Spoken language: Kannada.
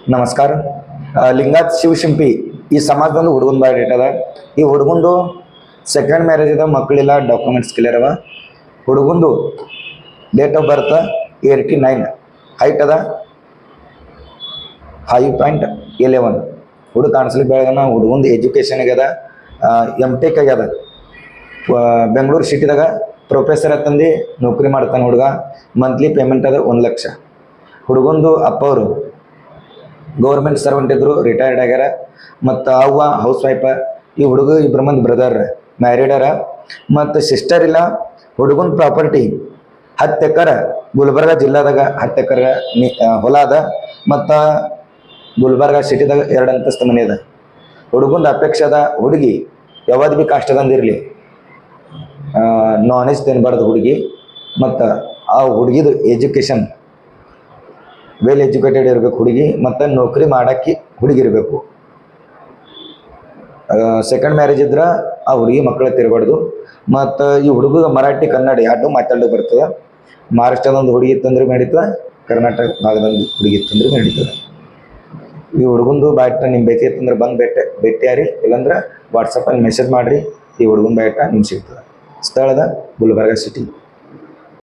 ನಮಸ್ಕಾರ. ಲಿಂಗಾಯತ್ ಶಿವಶಿಂಪಿ ಈ ಸಮಾಜದೊಂದು ಹುಡುಗನ ಬಯೋಡೇಟ್ ಅದ. ಈ ಹುಡುಗಂದು ಸೆಕೆಂಡ್ ಮ್ಯಾರೇಜ್ ಅದ, ಮಕ್ಕಳಿಲ್ಲ, ಡಾಕ್ಯುಮೆಂಟ್ಸ್ ಕ್ಲಿಯರ್ ಅವ. ಹುಡುಗಂದು ಡೇಟ್ ಆಫ್ ಬರ್ತ್ 89, ಹೈಟ್ ಅದ 5.11. ಹುಡುಗ ಕಾಣಿಸ್ಲಿಕ್ಕೆ ಬೆಳಗನ. ಹುಡುಗಂದು ಎಜುಕೇಷನ್ ಆಗ್ಯದ, MTech ಆಗ್ಯದ. ಬೆಂಗಳೂರು ಸಿಟಿದಾಗ ಪ್ರೊಫೆಸರ್ ಅಂತಂದು ನೌಕರಿ ಮಾಡ್ತಾನೆ ಹುಡುಗ. ಮಂತ್ಲಿ ಪೇಮೆಂಟ್ ಅದ 1 ಲಕ್ಷ. ಹುಡುಗಂದು ಅಪ್ಪ ಅವರು ಗೌರ್ಮೆಂಟ್ ಸರ್ವೆಂಟ್ ಇದ್ರು, ರಿಟೈರ್ಡ್ ಆಗ್ಯಾರ. ಮತ್ತು ಅವ್ವ ಹೌಸ್ ವೈಫ. ಈ ಹುಡುಗ ಇಬ್ಬರು ಮಂದಿ ಬ್ರದರ್ ಮ್ಯಾರಿಡರ, ಮತ್ತು ಸಿಸ್ಟರ್ ಇಲ್ಲ. ಹುಡುಗನ ಪ್ರಾಪರ್ಟಿ 10 ಎಕರೆ ಗುಲ್ಬರ್ಗ ಜಿಲ್ಲಾದಾಗ 10 ಎಕರೆ ಹೊಲ ಅದ. ಮತ್ತು ಗುಲ್ಬರ್ಗ ಸಿಟಿದಾಗ 2 ಅಂತಸ್ತು ಮನೆ ಅದ. ಹುಡುಗಂದು ಅಪೇಕ್ಷೆ ಅದ, ಹುಡುಗಿ ಯಾವ್ದು ಭೀ ಕಾಷ್ಟದಂದಿರಲಿ, ನಾನ್ ವೆಜ್ ತಿನ್ಬಾರ್ದು ಹುಡುಗಿ. ಮತ್ತು ಆ ಹುಡುಗಿದು ಎಜುಕೇಷನ್ ವೆಲ್ ಎಜುಕೇಟೆಡ್ ಇರಬೇಕು ಹುಡುಗಿ, ಮತ್ತು ನೌಕರಿ ಮಾಡಕ್ಕೆ ಹುಡುಗಿ ಇರಬೇಕು. ಸೆಕೆಂಡ್ ಮ್ಯಾರೇಜ್ ಇದ್ರೆ ಆ ಹುಡುಗಿ ಮಕ್ಕಳು ತಿರಬಾರ್ದು. ಮತ್ತು ಈ ಹುಡುಗ ಮರಾಠಿ ಕನ್ನಡ ಎರಡು ಮಾತಾಡೋಕೆ ಬರ್ತದೆ. ಮಹಾರಾಷ್ಟ್ರದೊಂದು ಹುಡುಗಿ ಇತ್ತಂದ್ರೆ ನಡೀತದೆ, ಕರ್ನಾಟಕ ಭಾಗದೊಂದು ಹುಡುಗಿ ಇತ್ತಂದ್ರೆ ನಡೀತದೆ. ಈ ಹುಡುಗಂದು ಬಯೋಡೇಟ ನಿಮ್ಮ ಬೇಕಿತ್ತಂದ್ರೆ ಬಂದು ಭೇಟಿಯಾರಿ, ಇಲ್ಲಾಂದ್ರೆ ವಾಟ್ಸಪ್ಪಲ್ಲಿ ಮೆಸೇಜ್ ಮಾಡಿರಿ. ಈ ಹುಡುಗನ ಬಯೋಡೇಟ ನಿಮ್ಗೆ ಸಿಗ್ತದೆ. ಸ್ಥಳದ ಗುಲ್ಬರ್ಗ ಸಿಟಿ.